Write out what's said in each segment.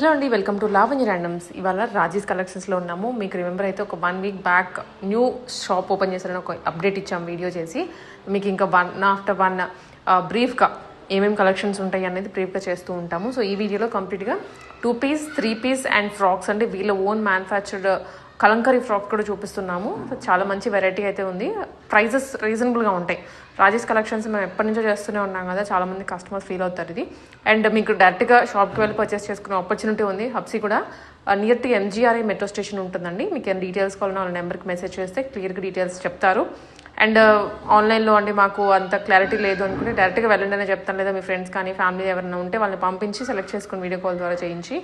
Hello అండి, welcome to Lavanya randoms. ఇవాళ రాజీస్ కలెక్షన్స్లో ఉన్నాము. మీకు రిమెంబర్ అయితే ఒక 1 week back new shop open చేశారని ఒక అప్డేట్ ఇచ్చాము వీడియో చేసి. మీకు ఇంకా వన్ బ్రీఫ్గా ఏమేమి కలెక్షన్స్ ఉంటాయి అనేది బ్రీఫ్గా చేస్తూ ఉంటాము. సో ఈ వీడియోలో కంప్లీట్గా 2 పీస్ 3 పీస్ అండ్ ఫ్రాక్స్ అంటే వీళ్ళ ఓన్ మ్యానుఫ్యాక్చర్డ్ కలంకరీ ఫ్రాక్ కూడా చూపిస్తున్నాము. చాలా మంచి వెరైటీ అయితే ఉంది. ప్రైజెస్ రీజనబుల్గా ఉంటాయి. రాజేష్ కలెక్షన్స్ మేము ఎప్పటి నుంచో చేస్తూనే ఉన్నాం కదా, చాలామంది కస్టమర్స్ ఫీల్ అవుతారు ఇది. అండ్ మీకు డైరెక్ట్గా షాప్కి వెళ్ళి పర్చేస్ చేసుకునే ఆపర్చునిటీ ఉంది. హబ్సీ కూడా నియర్ టు ఎంజీఆర్ఐ మెట్రో స్టేషన్ ఉంటుందండి. మీకు ఏమైనా డీటెయిల్స్ కావాలన్నా వాళ్ళ నెంబర్కి మెసేజ్ చేస్తే క్లియర్గా డీటెయిల్స్ చెప్తారు. అండ్ ఆన్లైన్లో అండి మాకు అంత క్లారిటీ లేదు అనుకుంటే డైరెక్ట్గా వెళ్ళండి అనే చెప్తాను. లేదా మీ ఫ్రెండ్స్ కానీ ఫ్యామిలీ ఎవరైనా ఉంటే వాళ్ళని పంపించి సెలెక్ట్ చేసుకుని వీడియో కాల్ ద్వారా చేయించి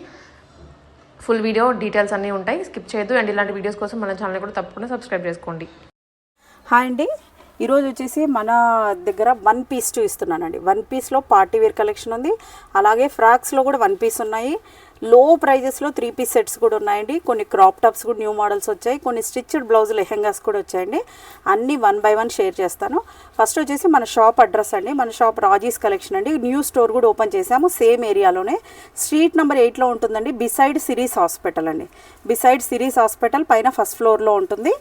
ఫుల్ వీడియో డీటెయిల్స్ అన్నీ ఉంటాయి. స్కిప్ చేయొద్దు. అండ్ ఇలాంటి వీడియోస్ కోసం మన ఛానల్ కూడా తప్పకుండా సబ్స్క్రైబ్ చేసుకోండి. హాయ్ అండి, ఈరోజు వచ్చేసి మన దగ్గర 1 పీస్ చూపిస్తున్నానండి. 1 పీస్లో పార్టీ వేర్ కలెక్షన్ ఉంది. అలాగే ఫ్రాక్స్లో కూడా 1 పీస్ ఉన్నాయి. లో ప్రైజెస్లో 3 పీస్ సెట్స్ కూడా ఉన్నాయండి. కొన్ని క్రాప్ టాప్స్ కూడా న్యూ మోడల్స్ వచ్చాయి. కొన్ని స్టిచ్డ్ బ్లౌజ్ లెహెంగాస్ కూడా వచ్చాయండి. అన్నీ 1 బై 1 షేర్ చేస్తాను. ఫస్ట్ వచ్చేసి మన షాప్ అడ్రస్ అండి. మన షాప్ రాజీస్ కలెక్షన్ అండి. న్యూ స్టోర్ కూడా ఓపెన్ చేసాము సేమ్ ఏరియాలోనే. స్ట్రీట్ నెంబర్ 8లో ఉంటుందండి. బిసైడ్ సిరీస్ హాస్పిటల్ అండి. బిసైడ్ సిరీస్ హాస్పిటల్ పైన ఫస్ట్ ఫ్లోర్లో ఉంటుంది.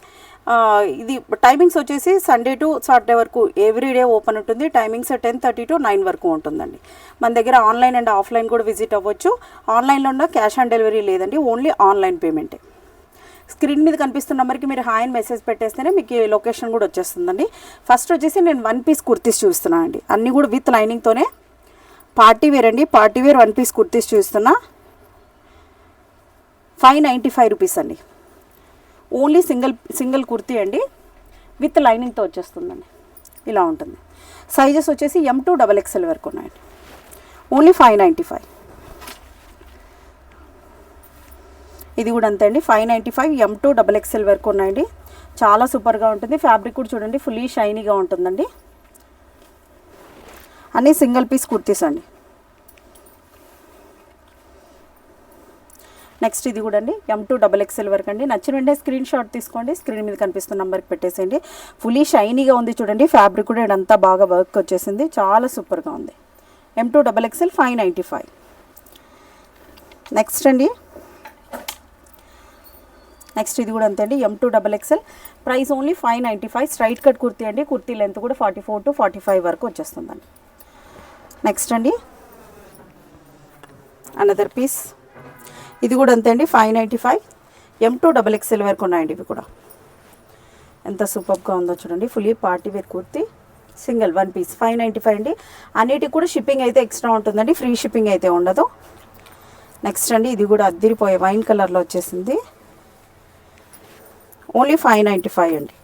ఇది టైమింగ్స్ వచ్చేసి సండే టు సాటర్డే వరకు ఎవ్రీడే ఓపెన్ ఉంటుంది. టైమింగ్స్ 10:30 to 9 వరకు ఉంటుందండి. మన దగ్గర ఆన్లైన్ అండ్ ఆఫ్లైన్ కూడా విజిట్ అవ్వచ్చు. ఆన్లైన్లో ఉన్న క్యాష్ ఆన్ డెలివరీ లేదండి, ఓన్లీ ఆన్లైన్ పేమెంటే. స్క్రీన్ మీద కనిపిస్తున్న నెంబర్కి మీరు హాయ్ అని మెసేజ్ పెట్టేస్తేనే మీకు లొకేషన్ కూడా వచ్చేస్తుందండి. ఫస్ట్ వచ్చేసి నేను 1 పీస్ కుర్తీస్ చూస్తున్నాను అండి. అన్నీ కూడా విత్ లైనింగ్తోనే పార్టీ వేర్ అండి. పార్టీ వేర్ 1 పీస్ కుర్తీస్ చూస్తున్నా. 595 రూపీస్ అండి. ఓన్లీ సింగిల్ కుర్తీ అండి, విత్ లైనింగ్తో వచ్చేస్తుందండి. ఇలా ఉంటుంది. సైజెస్ వచ్చేసి M to XXL వరకు ఉన్నాయండి. ఓన్లీ 595. ఇది కూడా అంతే అండి, 595 M to XXL వరకు ఉన్నాయండి. చాలా సూపర్గా ఉంటుంది. ఫ్యాబ్రిక్ కూడా చూడండి, ఫుల్లీ షైనీగా ఉంటుందండి. అన్నీ సింగిల్ పీస్ కుర్తీస్ అండి. నెక్స్ట్ ఇది కూడా అండి M to XXL వరకు అండి. నచ్చిన వెంటనే స్క్రీన్ షాట్ తీసుకోండి. స్క్రీన్ మీద కనిపిస్తున్న నెంబర్కి పెట్టేసేయండి. ఫుల్లీ షైనీగా ఉంది చూడండి. ఫ్యాబ్రిక్ కూడా ఇదంతా బాగా వర్క్ వచ్చేసింది. చాలా సూపర్గా ఉంది. M to XXL 595. నెక్స్ట్ అండి, నెక్స్ట్ ఇది కూడా అంతే అండి. M to XXL price only 595. Straight cut kurti అండి. కుర్తీ లెంత్ కూడా 44 to 45 వరకు వచ్చేస్తుందండి. నెక్స్ట్ అండి అనదర్ పీస్. ఇది కూడా అంతే అండి, 595. M to XXL వరకు ఉన్నాయండి. ఇవి కూడా ఎంత సూపర్గా ఉందో చూడండి. Fully party wear kurti single 1 piece 595 అండి. అన్నిటికి కూడా షిప్పింగ్ అయితే ఎక్స్ట్రా ఉంటుందండి, ఫ్రీ షిప్పింగ్ అయితే ఉండదు. నెక్స్ట్ అండి, ఇది కూడా అద్దిరిపోయే వైన్ కలర్లో వచ్చేసింది. ఓన్లీ 595 అండి.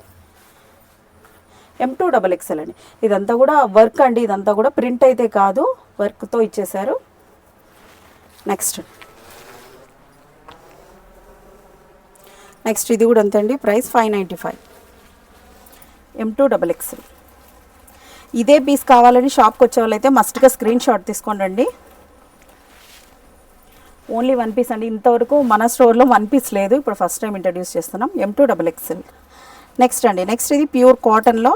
M to XXL అండి. ఇదంతా కూడా వర్క్ అండి. ఇదంతా కూడా ప్రింట్ అయితే కాదు, వర్క్తో ఇచ్చేసారు. నెక్స్ట్ ఇది కూడా అంతే అండి, ప్రైస్ 595. M to XXL. ఇదే పీస్ కావాలని షాప్కి వచ్చే వాళ్ళైతే మస్ట్గా స్క్రీన్ షాట్ తీసుకోండి. ఓన్లీ 1 పీస్ అండి. ఇంతవరకు మన స్టోర్లో 1 పీస్ లేదు, ఇప్పుడు ఫస్ట్ టైం ఇంట్రడ్యూస్ చేస్తున్నాం. M to XXL. నెక్స్ట్ అండి, నెక్స్ట్ ఇది ప్యూర్ కాటన్లో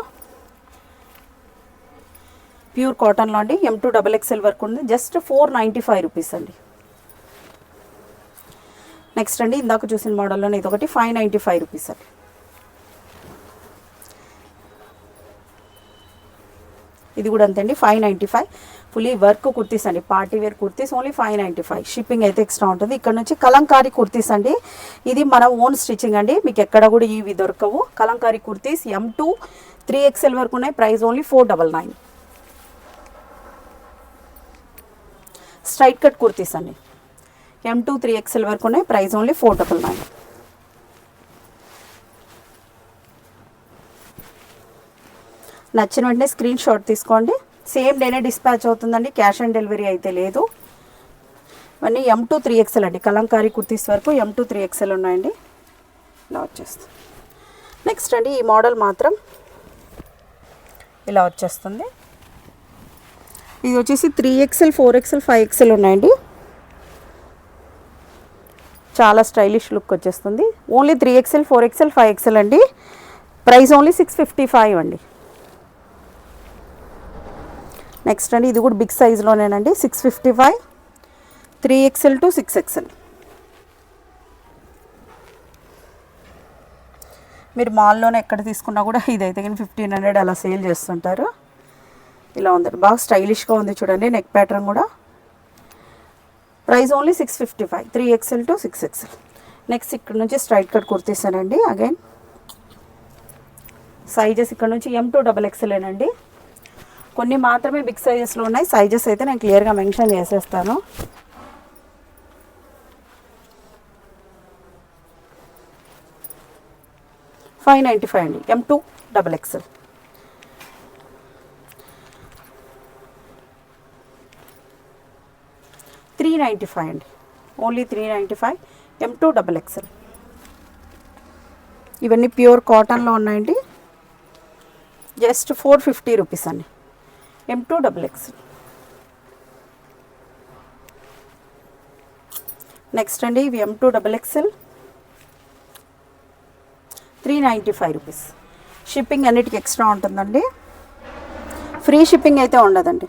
అండి. M to XXL వరకు ఉంది. జస్ట్ 495 రూపీస్ అండి. నెక్స్ట్ అండి, ఇందాక చూసిన మోడల్లోనే ఇది ఒకటి 595 రూపీస్ అండి. ఇది కూడా అంతే అండి, 595. ఫుల్లీ వర్క్ కుర్తీస్ అండి. Party wear kurtis only 595. Shipping అయితే ఎక్స్ట్రా ఉంటుంది. ఇక్కడ నుంచి కలంకారీ కుర్తీస్ అండి. ఇది మన ఓన్ స్టిచ్చింగ్ అండి. మీకు ఎక్కడ కూడా ఇవి దొరకవు. Kalamkari kurtis M to 3XL వరకు ఉన్నాయి. Price only 499. Straight cut kurtis అండి. M to 3XL వరకు ఉన్నాయి. Price only 499. నచ్చిన వెంటనే స్క్రీన్ షాట్ తీసుకోండి. సేమ్ డేనే డిస్పాచ్ అవుతుందండి, క్యాష్ ఆన్ డెలివరీ అయితే లేదు. ఇవన్నీ M to 3XL అండి. కలంకారీ కుర్తీస్ వరకు M to 3XL ఉన్నాయండి. ఇలా వచ్చేస్తుంది. నెక్స్ట్ అండి, ఈ మోడల్ మాత్రం ఇలా వచ్చేస్తుంది. ఇది వచ్చేసి 3XL 4XL 5XL ఉన్నాయండి. చాలా స్టైలిష్ లుక్ వచ్చేస్తుంది. ఓన్లీ 3XL 4XL 5XL అండి. ప్రైస్ ఓన్లీ 655 అండి. నెక్స్ట్ అండి, ఇది కూడా బిగ్ సైజులోనేనండి. 655. 3XL to 6XL. మీరు మాల్లోనే ఎక్కడ తీసుకున్నా కూడా ఇదైతే కానీ 1500 అలా సేల్ చేస్తుంటారు. ఇలా ఉంది, బాగా స్టైలిష్గా ఉంది చూడండి. నెక్ ప్యాటర్న్ కూడా. Price only 655, 3XL to 6XL. Next ఇక్కడ నుంచి స్ట్రైట్ కట్ కుర్తీసానండి. అగైన్ సైజెస్ ఇక్కడ నుంచి M2XXL అండి. కొన్ని మాత్రమే బిగ్ సైజెస్లో ఉన్నాయి. సైజెస్ అయితే నేను క్లియర్గా మెన్షన్ చేసేస్తాను. $595 అండి, M2XXL. $395 అండి, ఓన్లీ $395, M2XXL. ఇవన్నీ ప్యూర్ కాటన్లో ఉన్నాయండి. జస్ట్ 450 రూపీస్ అండి, M2XXL. నెక్స్ట్ అండి ఇవి M2XXL, $395 రూపీస్. షిప్పింగ్ అన్నిటికీ ఎక్స్ట్రా ఉంటుందండి, ఫ్రీ షిప్పింగ్ అయితే ఉండదండి.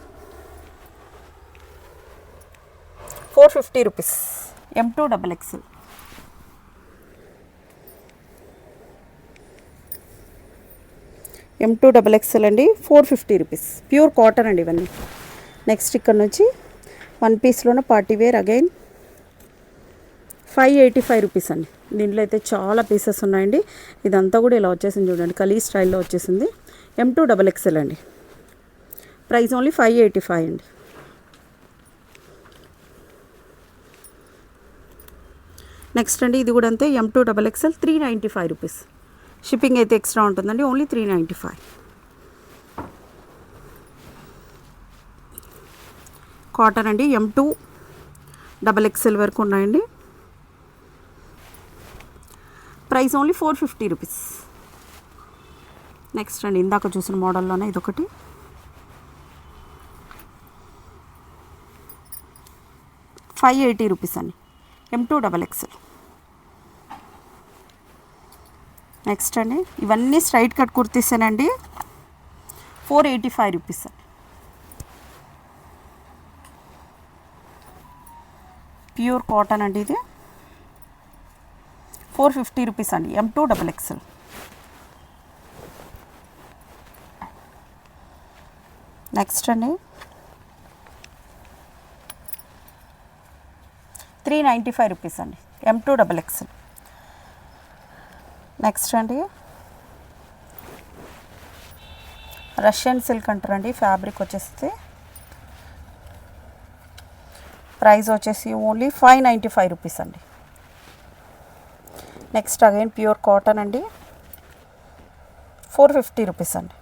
450 రూపీస్, M2XXL. M2XXL అండి, 450 రూపీస్. ప్యూర్ కాటన్ అండి ఇవన్నీ. నెక్స్ట్ ఇక్కడ నుంచి వన్ పీస్లోనే పార్టీ వేర్. అగైన్ 585 రూపీస్ అండి. దీంట్లో అయితే చాలా పీసెస్ ఉన్నాయండి. ఇదంతా కూడా ఇలా వచ్చేసింది చూడండి, కలీ స్టైల్లో వచ్చేసింది. M2XXL అండి. ప్రైస్ ఓన్లీ 585 అండి. నెక్స్ట్ అండి ఇది కూడా అంతే, M2XXL, 395 రూపీస్. షిప్పింగ్ అయితే ఎక్స్ట్రా ఉంటుందండి, ఓన్లీ 395. కాటన్ అండి, M2XXL వరకు ఉన్నాయండి. Price only 450 rupees. నెక్స్ట్ అండి ఇందాక చూసిన మోడల్లోనే ఇదొకటి. $580 రూపీస్ అండి, M2XXL. నెక్స్ట్ అండి ఇవన్నీ స్ట్రైట్ కట్ కుర్తీసేనండి. 485 రూపీస్ అండి. ప్యూర్ కాటన్ అండి ఇది. 450 రూపీస్ అండి, M2XXL. నెక్స్ట్ అండి 395 రూపీస్ అండి, M2XXL. నెక్స్ట్ అండి రష్యన్ సిల్క్ అంటారండి, ఫ్యాబ్రిక్ వచ్చేసి. ప్రైస్ వచ్చేసి ఓన్లీ 595 రూపీస్ అండి. నెక్స్ట్ అగైన్ ప్యూర్ కాటన్ అండి, 450 రూపీస్ అండి,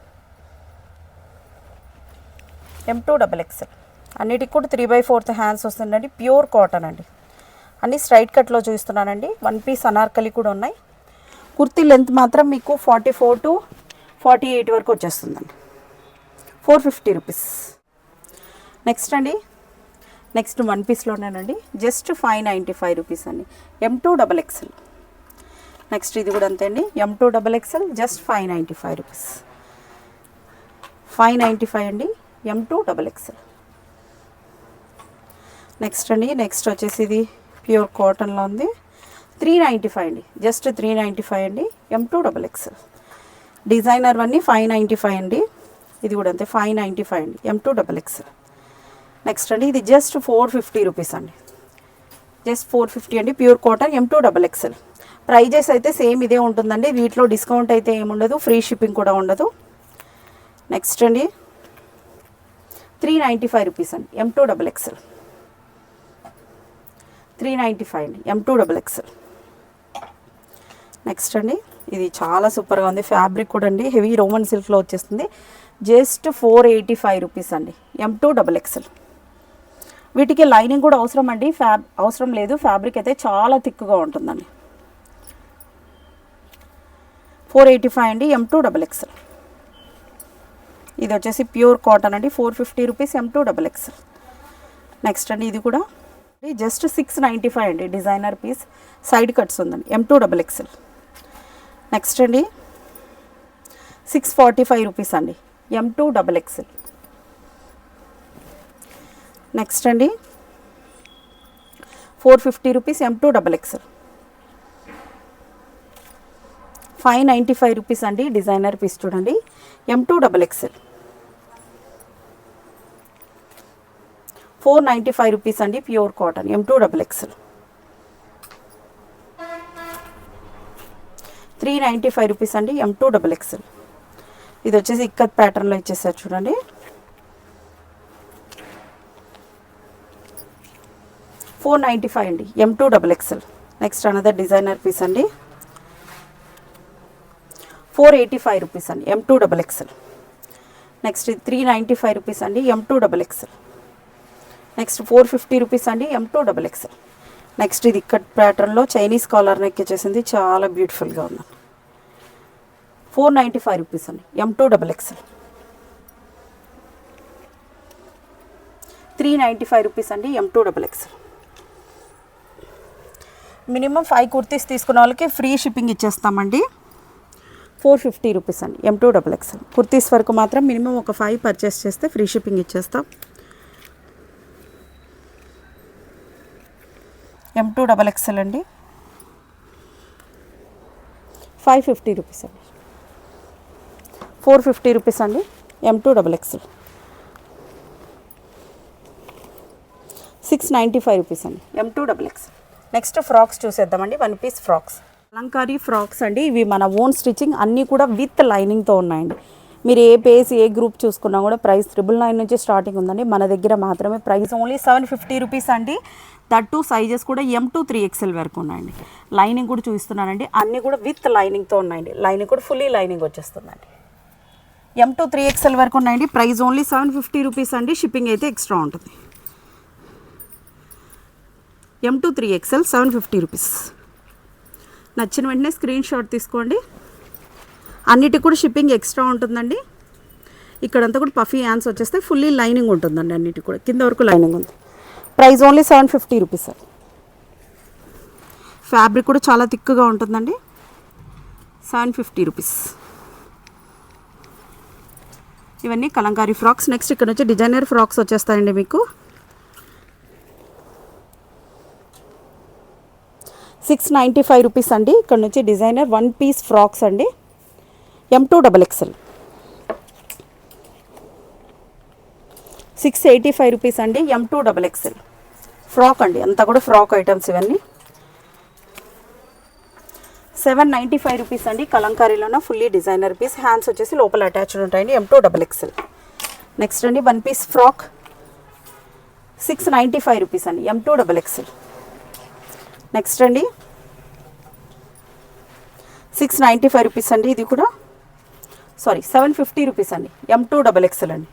M2XXL. అన్నిటికి కూడా 3/4 హ్యాండ్స్ వస్తుందండి. ప్యూర్ కాటన్ అండి. అన్నీ స్ట్రైట్ కట్లో చూస్తున్నానండి. వన్ పీస్ అనార్కలి కూడా ఉన్నాయి. కుర్తీ లెంత్ మాత్రం మీకు 44 to 48 వరకు వచ్చేస్తుందండి. 450 రూపీస్. నెక్స్ట్ అండి నెక్స్ట్ వన్ పీస్లోనేనండి, జస్ట్ 595 రూపీస్ అండి, M2XXL. నెక్స్ట్ ఇది కూడా అంతే అండి, M2XXL, జస్ట్ 595 రూపీస్. 595 అండి, M2XXL. నెక్స్ట్ అండి నెక్స్ట్ వచ్చేసి ఇది ప్యూర్ కాటన్లో ఉంది. 395 అండి, జస్ట్ 395 అండి, M2XXL. డిజైనర్ అన్నీ 595 అండి. ఇది కూడా అంతే 595 అండి, M2XXL. నెక్స్ట్ అండి ఇది జస్ట్ 450 రూపీస్ అండి, జస్ట్ 450 అండి, ప్యూర్ కాటన్, M2XXL. ప్రైజెస్ అయితే సేమ్ ఇదే ఉంటుందండి. వీటిలో డిస్కౌంట్ అయితే ఏముండదు, ఫ్రీ షిప్పింగ్ కూడా ఉండదు. నెక్స్ట్ అండి 395 రూపీస్ అండి, M2XXL. 395 అండి, M2XXL. నెక్స్ట్ అండి ఇది చాలా సూపర్గా ఉంది, ఫ్యాబ్రిక్ కూడా అండి హెవీ రోమన్ సిల్క్లో వచ్చేస్తుంది. జస్ట్ 485 రూపీస్ అండి, M2XXL. వీటికి లైనింగ్ కూడా అవసరం అండి, అవసరం లేదు. ఫ్యాబ్రిక్ అయితే చాలా థిక్గా ఉంటుందండి. 485 అండి, M2XXL. ఇది వచ్చేసి ప్యూర్ కాటన్ అండి, 450 రూపీస్, M2XXL. నెక్స్ట్ అండి ఇది కూడా జస్ట్ 695 అండి, డిజైనర్ పీస్, సైడ్ కట్స్ ఉందండి, M2XXL. నెక్స్ట్ అండి 645 రూపీస్ అండి, M2XXL. నెక్స్ట్ అండి 450 రూపీస్ M2XXL. 595 రూపీస్ అండి డిజైనర్ పీస్ చూడండి M2XXL. 495 రూపీస్ అండి ప్యూర్ కాటన్ M2XXL. 395 రూపీస్ అండి M2XXL. ఇది వచ్చేసి ఇక్కత్ ప్యాటర్న్లో ఇచ్చేసారు చూడండి. 495 అండి M2XXL. Next another designer piece అండి 485 రూపీస్ అండి M2XXL. నెక్స్ట్ 395 రూపీస్ అండి M2XXL. నెక్స్ట్ 450 రూపీస్ అండి M2XXL. నెక్స్ట్ ఇది ఇక్కత్ ప్యాటర్న్లో చైనీస్ కాలర్ నెక్ వచ్చేసింది, చాలా బ్యూటిఫుల్గా ఉందండి. 495 రూపీస్ అండి M2XXL. 395 రూపీస్ అండి M2XXL. మినిమం 5 కుర్తీస్ తీసుకున్న వాళ్ళకి ఫ్రీ షిప్పింగ్ ఇచ్చేస్తామండి. 450 రూపీస్ అండి M2XXL. కుర్తీస్ వరకు మాత్రం మినిమం ఒక 5 పర్చేస్ చేస్తే ఫ్రీ షిప్పింగ్ ఇచ్చేస్తాం. M2XXL అండి 550 రూపీస్ అండి. 450 రూపీస్ అండి M2XXL. 695 రూపీస్ అండి M2XXL. నెక్స్ట్ ఫ్రాక్స్ చూసేద్దామండి. 1 పీస్ ఫ్రాక్స్, కలంకారీ ఫ్రాక్స్ అండి. ఇవి మన ఓన్ స్టిచ్చింగ్, అన్నీ కూడా విత్ లైనింగ్తో ఉన్నాయండి. మీరు ఏ పేజ్ ఏ గ్రూప్ చూసుకున్నా కూడా ప్రైస్ 999 నుంచి స్టార్టింగ్ ఉందండి. మన దగ్గర మాత్రమే ప్రైస్ ఓన్లీ 750 రూపీస్ అండి. దట్ టూ సైజెస్ కూడా M2 3XL వరకు ఉన్నాయండి. లైనింగ్ కూడా చూపిస్తున్నానండి, అన్నీ కూడా విత్ లైనింగ్తో ఉన్నాయండి. లైనింగ్ కూడా ఫుల్లీ లైనింగ్ వచ్చేస్తుందండి. M2 3XL వరకు ఉన్నాయండి. ప్రైస్ ఓన్లీ 750 రూపీస్ అండి. షిప్పింగ్ అయితే ఎక్స్ట్రా ఉంటుంది. M2 3XL 750 rupees. నచ్చిన వెంటనే స్క్రీన్ షాట్ తీసుకోండి. అన్నిటికి కూడా షిప్పింగ్ ఎక్స్ట్రా ఉంటుందండి. ఇక్కడంతా కూడా పఫీ హ్యాండ్స్ వచ్చేస్తే ఫుల్లీ లైనింగ్ ఉంటుందండి. అన్నిటికి కూడా కింద వరకు లైనింగ్ ఉంది. Price only 750 rupees. ఫ్యాబ్రిక్ కూడా చాలా థిక్గా ఉంటుందండి. 750 రూపీస్. ఇవన్నీ కలంకారీ ఫ్రాక్స్. నెక్స్ట్ ఇక్కడ నుంచి డిజైనర్ ఫ్రాక్స్ వచ్చేస్తాయండి మీకు. 695 రూపీస్ అండి. ఇక్కడ నుంచి డిజైనర్ 1 పీస్ ఫ్రాక్స్ అండి M2XXL. 685 రూపీస్ అండి M2XXL. ఫ్రాక్ అండి, అంతా కూడా ఫ్రాక్ ఐటమ్స్ ఇవన్నీ. 795 రూపీస్ అండి కలంకారీలోన ఫుల్లీ డిజైనర్ పీస్. హ్యాండ్స్ వచ్చేసి లోపల అటాచ్డ్ ఉంటాయండి M2XXL. నెక్స్ట్ అండి 1 పీస్ ఫ్రాక్ 695 రూపీస్ అండి M2XXL. నెక్స్ట్ అండి 695 రూపీస్ అండి. ఇది కూడా 750 రూపీస్ అండి M2XXL అండి.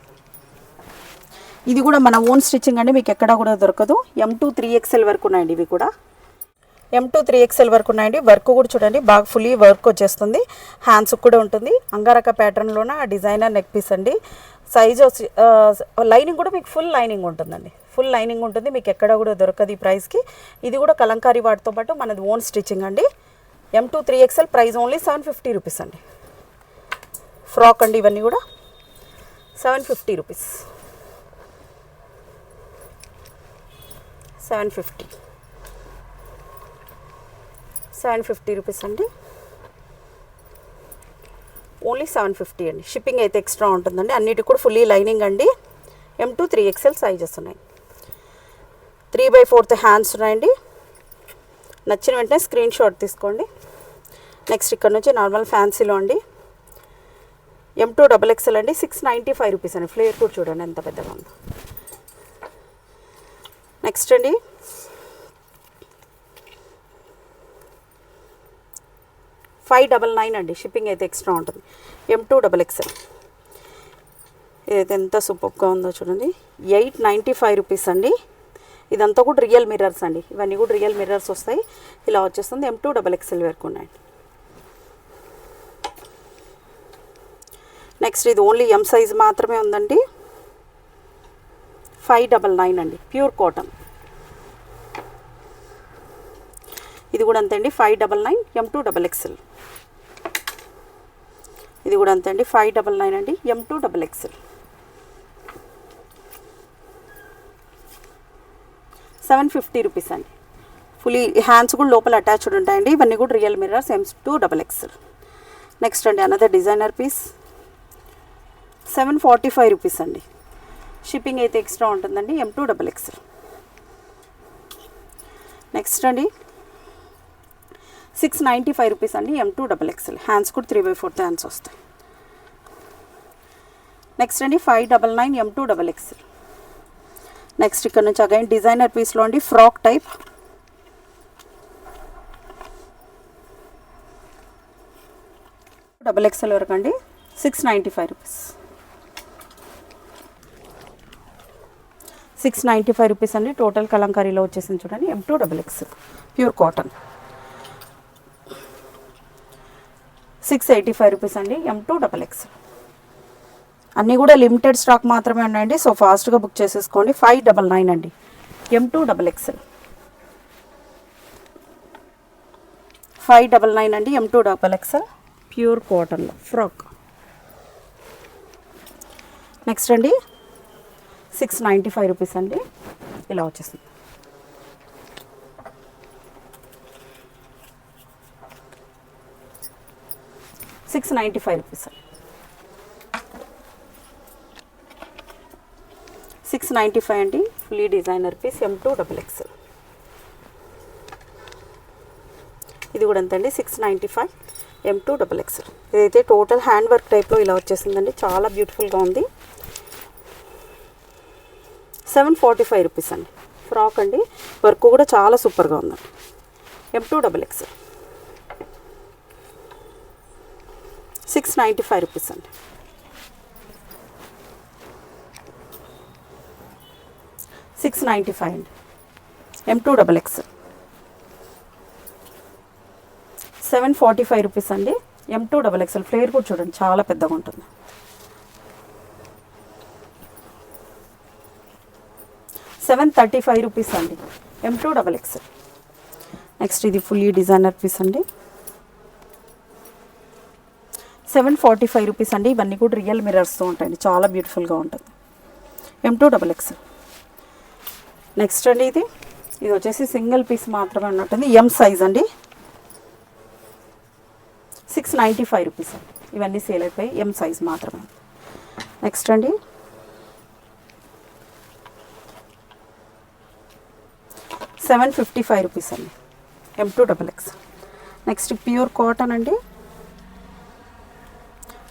ఇది కూడా మన ఓన్ స్టిచ్చింగ్ అండి, మీకు ఎక్కడా కూడా దొరకదు. M2 3XL వరకు ఉన్నాయండి. ఇవి కూడా M2 3XL వరకు ఉన్నాయండి. వర్క్ కూడా చూడండి బాగా ఫుల్లీ వర్క్ వచ్చేస్తుంది. హ్యాండ్స్ కూడా ఉంటుంది. అంగారక ప్యాటర్న్లోన డిజైనర్ నెక్ పీస్ అండి. సైజ్ లైనింగ్ కూడా మీకు ఫుల్ లైనింగ్ ఉంటుందండి. ఫుల్ లైనింగ్ ఉంటుంది, మీకు ఎక్కడ కూడా దొరకదు ఈ ప్రైస్కి. ఇది కూడా కలంకారీ వాటితో పాటు మనది ఓన్ స్టిచ్చింగ్ అండి. M2 3XL price only 750 rupees అండి. ఫ్రాక్ అండి ఇవన్నీ కూడా 750 రూపీస్. 750 రూపీస్ అండి. ఓన్లీ 750 అండి. షిప్పింగ్ అయితే ఎక్స్ట్రా ఉంటుందండి. అన్నిటికి కూడా ఫుల్లీ లైనింగ్ అండి. M2 3XL సైజెస్ ఉన్నాయి. 3/4 హ్యాండ్స్ ఉన్నాయండి. నచ్చిన వెంటనే స్క్రీన్ షాట్ తీసుకోండి. నెక్స్ట్ ఇక్కడ నుంచి నార్మల్ ఫ్యాన్సీలో అండి M2XXL అండి 695 రూపీస్ అండి. ఫ్లేర్ కూడా చూడండి ఎంత పెద్దగా ఉందో. నెక్స్ట్ అండి 599 అండి. షిప్పింగ్ అయితే ఎక్స్ట్రా ఉంటుంది. M2XXL. ఇదైతే ఎంత సూపర్గా ఉందో చూడండి. 895 రూపీస్ అండి. ఇదంతా కూడా రియల్ మిర్రర్స్ అండి. ఇవన్నీ కూడా రియల్ మిర్రర్స్ వస్తాయి. ఇలా వచ్చేస్తుంది. M2XXL వరకు ఉన్నాయండి. నెక్స్ట్ ఇది ఓన్లీ M సైజ్ మాత్రమే ఉందండి. 599 అండి. Pure cotton. ఇది కూడా అంతే అండి. 599 M2XXL. ఇది కూడా అంతే అండి. 599 అండి M2XXL. 750 రూపీస్ అండి. ఫుల్లీ హ్యాండ్స్ కూడా లోపల అటాచ్డ్ ఉంటాయండి. ఇవన్నీ కూడా రియల్ మిర్రర్స్ M2XXL. నెక్స్ట్ అండి అనదర్ డిజైనర్ పీస్ 745 రూపీస్ అండి. షిప్పింగ్ అయితే ఎక్స్ట్రా ఉంటుందండి. M2XXL. నెక్స్ట్ అండి 695 రూపీస్ అండి. M2XXL. హ్యాండ్స్ కూడా 3/4 హ్యాండ్స్ వస్తాయి. నెక్స్ట్ అండి 599 M2XXL. నెక్స్ట్ ఇక్కడ నుంచి అగైన్ డిజైనర్ పీస్లో అండి ఫ్రాక్ టైప్ XXL వరకు అండి 695 రూపీస్. 695 రూపీస్ అండి. టోటల్ కలంకారీలో వచ్చేసింది చూడండి. M2XXL pure cotton. 685 రూపీస్ అండి. M2XXL. అన్నీ కూడా లిమిటెడ్ స్టాక్ మాత్రమే ఉన్నాయండి. సో ఫాస్ట్గా బుక్ చేసేసుకోండి. 599 అండి. M2XXL. 599 అండి. M2XXL ప్యూర్ కాటన్లో ఫ్రాక్. నెక్స్ట్ అండి 695 రూపీస్ అండి. ఇలా వచ్చేసింది. $695 రూపీస్. 695 అండి. Fully designer piece M2XXL. ఇది కూడా అంతే అండి. 695 M2XXL. ఇదైతే టోటల్ హ్యాండ్ వర్క్ టైప్లో ఇలా వచ్చేసిందండి. చాలా బ్యూటిఫుల్గా ఉంది. 745 రూపీస్ అండి. ఫ్రాక్ అండి. వర్క్ కూడా చాలా సూపర్గా ఉందండి. M2XXL. 695 రూపీస్ అండి. 695 అండి. M2XXL. 745 రూపీస్ అండి. M2XXL. ఫ్లేర్ కూడా చూడండి చాలా పెద్దగా ఉంటుంది. 735 రూపీస్ అండి. M2XXL. నెక్స్ట్ ఇది ఫుల్లీ డిజైనర్ పీస్ అండి. 745 రూపీస్ అండి. ఇవన్నీ కూడా రియల్ మిర్రర్స్తో ఉంటాయండి. చాలా బ్యూటిఫుల్గా ఉంటుంది. M2XXL. నెక్స్ట్ అండి ఇది వచ్చేసి సింగిల్ పీస్ మాత్రమే ఉన్నట్టుంది. M సైజ్ అండి. 695 రూపీస్ అండి. ఇవన్నీ సేల్ అయిపోయి M సైజ్ మాత్రమే. నెక్స్ట్ అండి 755 రూపీస్ అండి. M2XXL. నెక్స్ట్ ప్యూర్ కాటన్ అండి.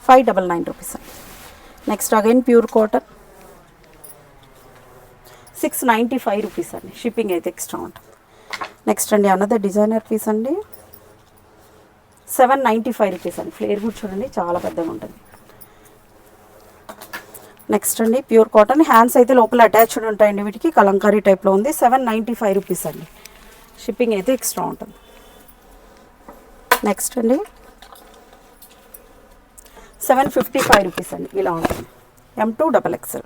599 రూపీస్ అండి. Next again pure cotton 695 rupees అండి. షిప్పింగ్ అయితే ఎక్స్ట్రా ఉంటుంది. నెక్స్ట్ అండి అనదర్ డిజైనర్ పీస్ అండి. 795 రూపీస్ అండి. ఫ్లేర్ కూడా చూడండి చాలా పెద్దగా ఉంటుంది. నెక్స్ట్ అండి ప్యూర్ కాటన్. హ్యాండ్స్ అయితే లోపల అటాచ్డ్ ఉంటాయండి. వీటికి కలంకారీ టైప్లో ఉంది. 795 రూపీస్ అండి. షిప్పింగ్ అయితే ఎక్స్ట్రా ఉంటుంది. నెక్స్ట్ అండి 755 రూపీస్ అండి. ఇలా ఉంటుంది. M2XXL.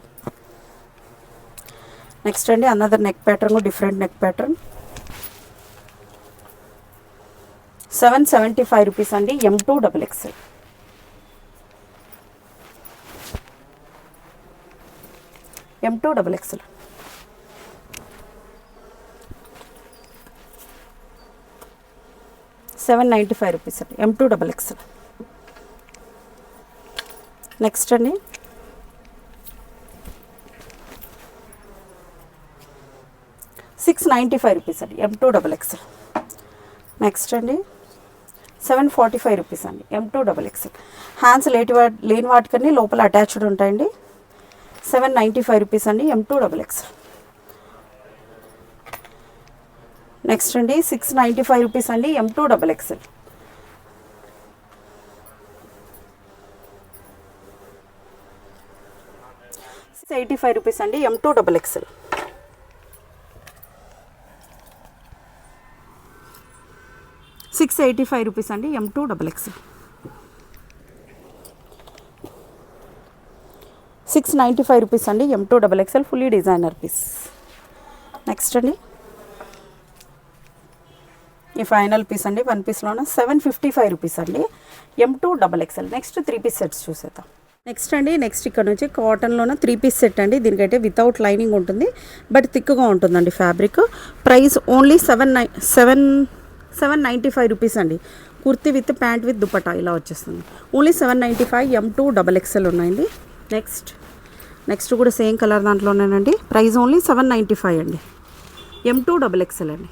నెక్స్ట్ అండి another neck pattern, different neck pattern. 775 rupees అండి. M2XXL. M2XXL. 795 రూపీస్ అండి. M2XXL. నెక్స్ట్ అండి 695 రూపీస్ అండి. M2XXL. నెక్స్ట్ అండి 745 రూపీస్ అండి. M2XXL. హ్యాండ్స్ లేని వాటికన్నీ లోపల అటాచ్డ్ ఉంటాయండి. 795 రూపీస్ అండి. M2XXL. నెక్స్ట్ అండి 695 రూపీస్ అండి. M2XXL. 685 రూపీస్ అండి. M2XXL. 685 రూపీస్ అండి. M2XXL. 695 రూపీస్ అండి. M2XXL. Fully designer piece. Next అండి ఈ ఫైనల్ పీస్ అండి. వన్ పీస్లోనే 755 రూపీస్ అండి. M2XXL. నెక్స్ట్ 3 పీస్ సెట్స్ చూసేద్దాం. నెక్స్ట్ అండి, నెక్స్ట్ ఇక్కడ నుంచి కాటన్లోనే 3 పీస్ సెట్ అండి. దీనికైతే వితౌట్ లైనింగ్ ఉంటుంది, బట్ థిక్గా ఉంటుందండి ఫ్యాబ్రిక్. ప్రైస్ ఓన్లీ 795 రూపీస్ అండి. Kurti with pant with dupatta ఇలా వచ్చేస్తుంది. ఓన్లీ 795. M2 XXL ఉన్నాయండి. నెక్స్ట్ కూడా సేమ్ కలర్ దాంట్లోనేనండి. ప్రైస్ ఓన్లీ 795 అండి. M2 XXL అండి.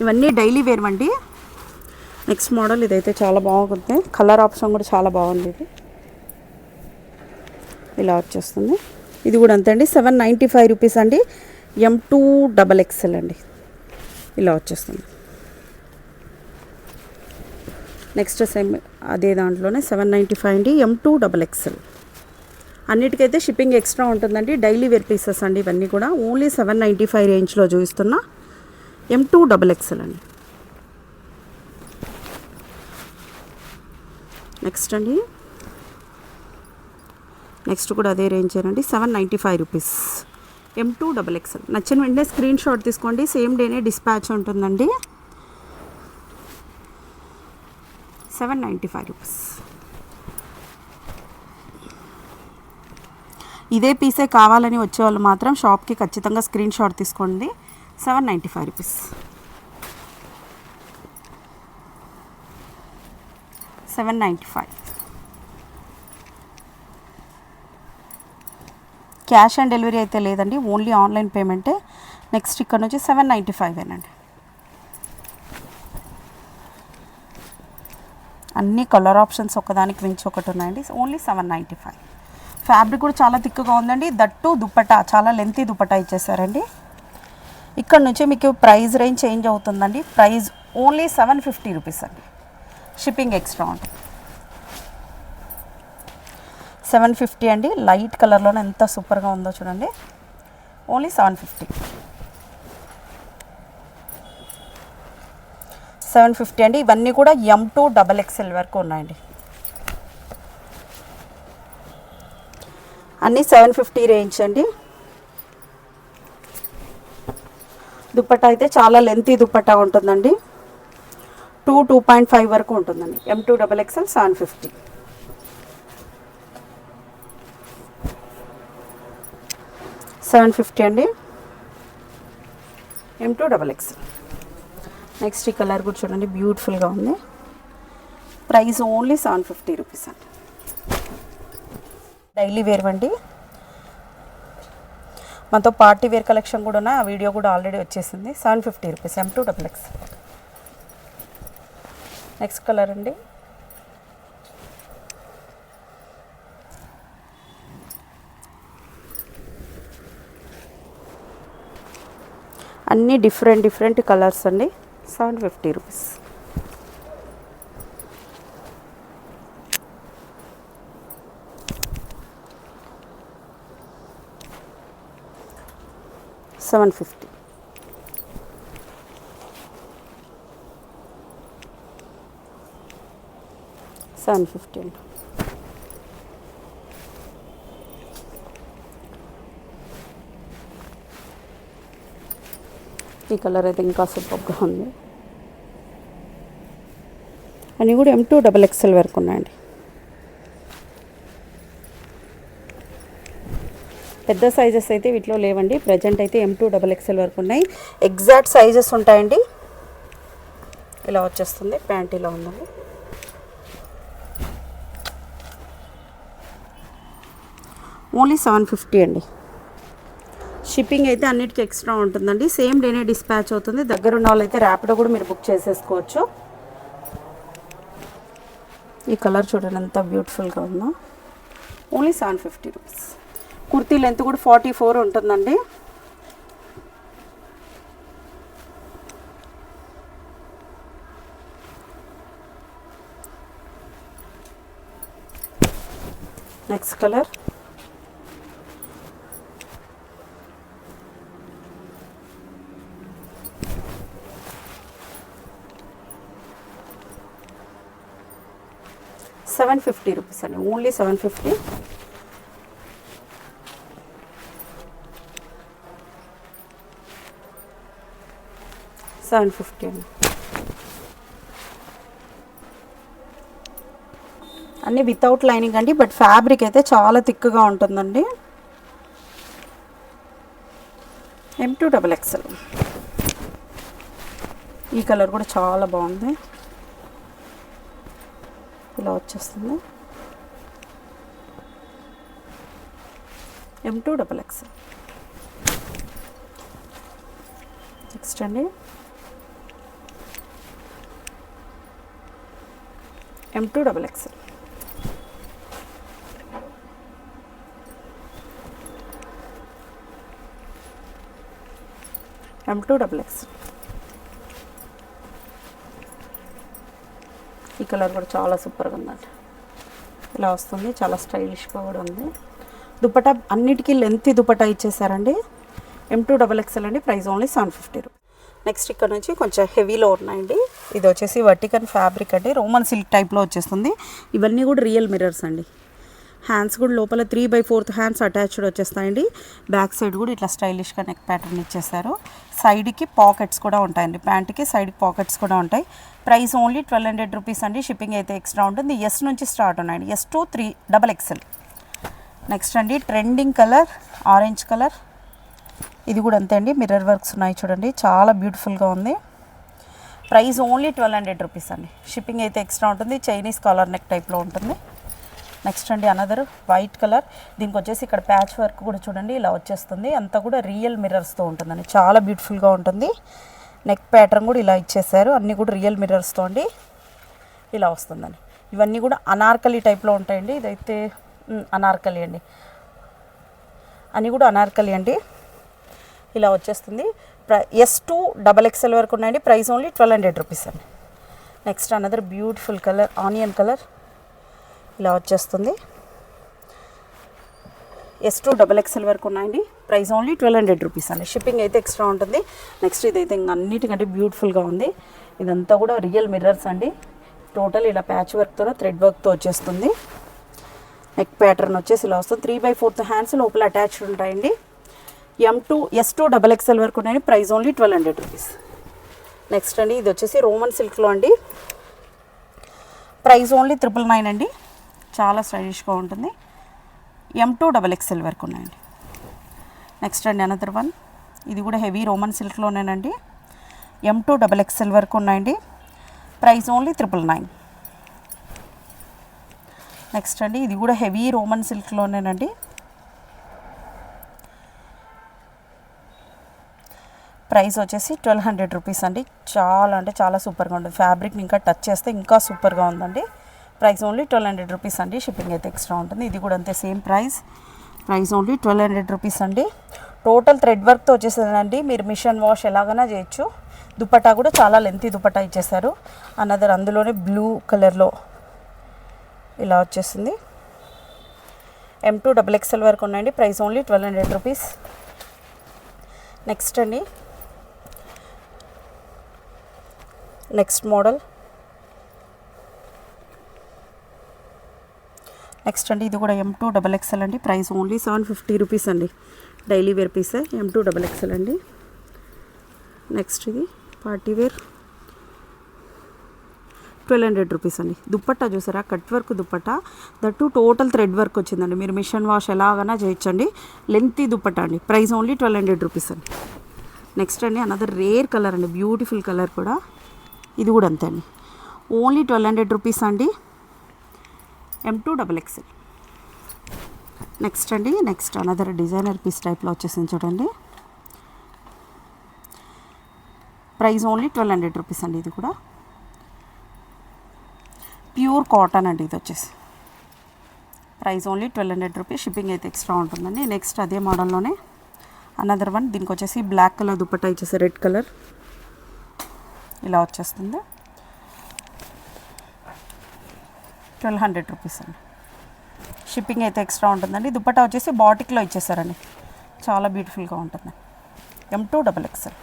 ఇవన్నీ డైలీ వేర్ అండి. నెక్స్ట్ మోడల్ ఇదైతే చాలా బాగుంది. కలర్ ఆప్షన్ కూడా చాలా బాగుంది. ఇది ఇలా వచ్చేస్తుంది. ఇది కూడా అంతే అండి, 795 రూపీస్ అండి. M2 XXL అండి. ఇలా వచ్చేస్తుంది. నెక్స్ట్ సేమ్ అదే దాంట్లోనే 795 అండి. M2 XXL. అన్నిటికైతే షిప్పింగ్ ఎక్స్ట్రా ఉంటుందండి. డైలీ వేర్ పీసెస్ అండి ఇవన్నీ కూడా. ఓన్లీ 795 రేంజ్లో చూపిస్తున్నా. M2 XXL అండి. నెక్స్ట్ అండి, నెక్స్ట్ కూడా అదే రేంజ్ అండి, 795 రూపీస్. M2 XXL. నచ్చిన వెంటనే స్క్రీన్ షాట్ తీసుకోండి. సేమ్ డేనే డిస్పాచ్ ఉంటుందండి. 795 రూపీస్. ఇదే పీసే కావాలని వచ్చేవాళ్ళు మాత్రం షాప్కి ఖచ్చితంగా స్క్రీన్ షాట్ తీసుకోండి. 795 రూపీస్. 795. క్యాష్ ఆన్ డెలివరీ అయితే లేదండి, ఓన్లీ ఆన్లైన్ పేమెంటే. నెక్స్ట్ ఇక్కడ నుంచి 795 ఏనండి. అన్ని కలర్ ఆప్షన్స్ ఒకదానికి మించి ఒకటి ఉన్నాయండి. ఓన్లీ 795. ఫ్యాబ్రిక్ కూడా చాలా థిక్గా ఉందండి. దట్టు దుపట్టా చాలా లెంతీ దుపట్టా ఇచ్చేసారండి. ఇక్కడ నుంచి మీకు ప్రైస్ రేంజ్ చేంజ్ అవుతుందండి. ప్రైస్ ఓన్లీ 750 రూపీస్ అండి. షిప్పింగ్ ఎక్స్ట్రా ఉంటుంది. 750 అండి. లైట్ కలర్లోనే ఎంత సూపర్గా ఉందో చూడండి. ఓన్లీ 750. 750 అండి. ఇవన్నీ కూడా M2 XXL వరకు ఉన్నాయండి. అన్నీ 750 రేంజ్ అండి. దుపట్టా అయితే చాలా లెంతీ దుపట్టా ఉంటుందండి. 2.5 వరకు ఉంటుందండి. M2 XXL 750. 750 అండి. M2 XXL. నెక్స్ట్ ఈ కలర్ కూడా చూడండి, బ్యూటిఫుల్గా ఉంది. ప్రైస్ ఓన్లీ 750 రూపీస్ అండి. డైలీ వేర్ అండి. మనతో పార్టీ వేర్ కలెక్షన్ కూడా ఉన్నాయి. ఆ వీడియో కూడా ఆల్రెడీ వచ్చేసింది. 750 rupees. M2 XXL. Next colour అండి. అన్నీ డిఫరెంట్ కలర్స్ అండి. 750 రూపీస్. $750. $750 అండి. ఈ కలర్ అయితే ఇంకా సూపర్గా ఉంది. అన్నీ కూడా M2 XXL వరకు ఉన్నాయండి. పెద్ద సైజెస్ అయితే వీటిలో లేవండి. ప్రజెంట్ అయితే M2 XXL వరకు ఉన్నాయి. ఎగ్జాక్ట్ సైజెస్ ఉంటాయండి. ఇలా వచ్చేస్తుంది. ప్యాంట్ ఇలా ఉందండి. ఓన్లీ 750 అండి. షిప్పింగ్ అయితే అన్నిటికీ ఎక్స్ట్రా ఉంటుందండి. సేమ్ డేనే డిస్పాచ్ అవుతుంది. దగ్గర ఉన్న వాళ్ళు అయితే ర్యాపిడో కూడా మీరు బుక్ చేసేసుకోవచ్చు. ఈ కలర్ చూడండి ఎంత బ్యూటిఫుల్గా ఉందో. Only 750 rupees. కుర్తీ లెంత్ కూడా 44 ఉంటుందండి. Next colour. $750 రూపీస్ అండి. ఓన్లీ 750. $750 అండి. అన్నీ వితౌట్ లైనింగ్ అండి, బట్ ఫ్యాబ్రిక్ అయితే చాలా థిక్గా ఉంటుందండి. M2XXL. ఈ కలర్ కూడా చాలా బాగుంది, ఇలా వచ్చేస్తుంది. M2XXL. నెక్స్ట్ అండి M2XXL. M2XXL. ఈ కలర్ కూడా చాలా సూపర్గా ఉందండి, ఇలా వస్తుంది, చాలా స్టైలిష్గా కూడా ఉంది. దుపట్టా అన్నిటికీ లెంత్ దుపట్టా ఇచ్చేసారండి. M2XXL అండి, ప్రైస్ ఓన్లీ 750 రూపీస్. నెక్స్ట్ ఇక్కడ నుంచి కొంచెం హెవీలో ఉన్నాయండి. ఇది వచ్చేసి వర్టికన్ ఫ్యాబ్రిక్ అండి, రోమన్ సిల్క్ టైప్లో వచ్చేస్తుంది. ఇవన్నీ కూడా రియల్ మిర్రర్స్ అండి. హ్యాండ్స్ కూడా లోపల 3/4 హ్యాండ్స్ అటాచ్డ్ వచ్చేస్తాయండి. బ్యాక్ సైడ్ కూడా ఇట్లా స్టైలిష్గా నెక్ ప్యాటర్న్ ఇచ్చేసారు. సైడ్కి పాకెట్స్ కూడా ఉంటాయండి, ప్యాంట్కి సైడ్కి పాకెట్స్ కూడా ఉంటాయి. ప్రైస్ ఓన్లీ 1200 రూపీస్ అండి. షిప్పింగ్ అయితే ఎక్స్ట్రా ఉంటుంది. ఎస్ నుంచి స్టార్ట్ ఉన్నాయండి, S to 3XXL. నెక్స్ట్ అండి ట్రెండింగ్ కలర్ ఆరెంజ్ కలర్, ఇది కూడా అంతే అండి, మిర్రర్ వర్క్స్ ఉన్నాయి చూడండి, చాలా బ్యూటిఫుల్గా ఉంది. ప్రైస్ ఓన్లీ 1200 రూపీస్ అండి. షిప్పింగ్ అయితే ఎక్స్ట్రా ఉంటుంది. చైనీస్ కాలర్ నెక్ టైప్లో ఉంటుంది. నెక్స్ట్ అండి అనదర్ వైట్ కలర్, దీనికి వచ్చేసి ఇక్కడ ప్యాచ్ వర్క్ కూడా చూడండి ఇలా వచ్చేస్తుంది. అంతా కూడా రియల్ మిర్రర్స్తో ఉంటుందండి, చాలా బ్యూటిఫుల్గా ఉంటుంది. నెక్ ప్యాటర్న్ కూడా ఇలా ఇచ్చేసారు, అన్నీ కూడా రియల్ మిర్రర్స్తో అండి ఇలా వస్తుందండి. ఇవన్నీ కూడా అనార్కలి టైప్లో ఉంటాయండి. ఇదైతే అనార్కలి అండి, అన్నీ కూడా అనార్కలి అండి, ఇలా వచ్చేస్తుంది. S to XXL వరకు ఉన్నాయండి. ప్రైస్ ఓన్లీ 1200 రూపీస్ అండి. Next another beautiful colour onion colour, ఇలా వచ్చేస్తుంది. S to XXL వరకు ఉన్నాయండి. ప్రైస్ ఓన్లీ 1200 రూపీస్ అండి. షిప్పింగ్ అయితే ఎక్స్ట్రా ఉంటుంది. నెక్స్ట్ ఇదైతే ఇంకా అన్నిటికంటే బ్యూటిఫుల్గా ఉంది. ఇదంతా కూడా రియల్ మిర్రర్స్ అండి. టోటల్ ఇలా ప్యాచ్ వర్క్తో థ్రెడ్ వర్క్తో వచ్చేస్తుంది. నెక్ ప్యాటర్న్ వచ్చేసి ఇలా వస్తుంది. 3/4 హ్యాండ్స్ లోపల అటాచ్డ్ ఉంటాయండి. S to XXL వరకు ఉన్నాయండి. Price only 1200 rupees. నెక్స్ట్ అండి ఇది వచ్చేసి రోమన్ సిల్క్లో అండి. ప్రైస్ ఓన్లీ 999 అండి, చాలా స్టైలిష్గా ఉంటుంది. M2XXL వరకు ఉన్నాయండి. నెక్స్ట్ అండి అనదర్ వన్, ఇది కూడా హెవీ రోమన్ సిల్క్లోనేనండి. M2XXL వరకు ఉన్నాయండి. Price only 999. నెక్స్ట్ అండి ఇది కూడా హెవీ రోమన్ సిల్క్లోనేనండి. ప్రైస్ వచ్చేసి 1200 రూపీస్ అండి. చాలా అంటే చాలా సూపర్గా ఉంటుంది. ఫ్యాబ్రిక్ని ఇంకా టచ్ చేస్తే ఇంకా సూపర్గా ఉందండి. ప్రైస్ ఓన్లీ 1200 రూపీస్ అండి. షిప్పింగ్ అయితే ఎక్స్ట్రా ఉంటుంది. ఇది కూడా అంతే సేమ్ ప్రైస్ ఓన్లీ 1200 రూపీస్ అండి. టోటల్ థ్రెడ్ వర్క్తో వచ్చేసేదండి. మీరు మిషన్ వాష్ ఎలాగైనా చేయొచ్చు. దుపట్టా కూడా చాలా లెంతీ దుపట్టా ఇచ్చేసారు. అనదర్ అందులోనే బ్లూ కలర్లో ఇలా వచ్చేసింది. M2XXL వరకు ఉన్నాయండి. Price only 1200 rupees. నెక్స్ట్ అండి నెక్స్ట్ మోడల్, నెక్స్ట్ అండి ఇది కూడా M2XXL అండి. ప్రైస్ ఓన్లీ 750 రూపీస్ అండి. డైలీ వేర్ పీసే M2XXL అండి. నెక్స్ట్ ఇది పార్టీ వేర్ 1200 రూపీస్ అండి. దుప్పట్టా చూసారా, cut work dupatta, that total thread work వచ్చిందండి. మీరు మిషన్ వాష్ ఎలాగైనా చేయొచ్చండి. లెంతీ దుప్పట్టా అండి. ప్రైస్ ఓన్లీ 1200 రూపీస్ అండి. నెక్స్ట్ అండి అనదర్ రేర్ కలర్ అండి, బ్యూటిఫుల్ కలర్ కూడా, ఇది కూడా అంతే అండి. ఓన్లీ 1200 రూపీస్ అండి. M2XXL. నెక్స్ట్ అండి నెక్స్ట్ అనదర్ డిజైనర్ పీస్ టైప్లో వచ్చేసింది చూడండి. ప్రైస్ ఓన్లీ 1200 రూపీస్ అండి. ఇది కూడా ప్యూర్ కాటన్ అండి. ఇది వచ్చేసి ప్రైస్ ఓన్లీ 1200 రూపీస్. షిప్పింగ్ అయితే ఎక్స్ట్రా ఉంటుందండి. నెక్స్ట్ అదే మోడల్లోనే అనదర్ వన్, దీనికి వచ్చేసి బ్లాక్ కలర్ దుపట్టా ఇచ్చేసి రెడ్ కలర్ ఇలా వచ్చేస్తుంది. 1200 రూపీస్ అండి. షిప్పింగ్ అయితే ఎక్స్ట్రా ఉంటుందండి. దుపట్టా వచ్చేసి బాటిక్లో ఇచ్చేసారండి, చాలా బ్యూటిఫుల్గా ఉంటుంది. M2XXL.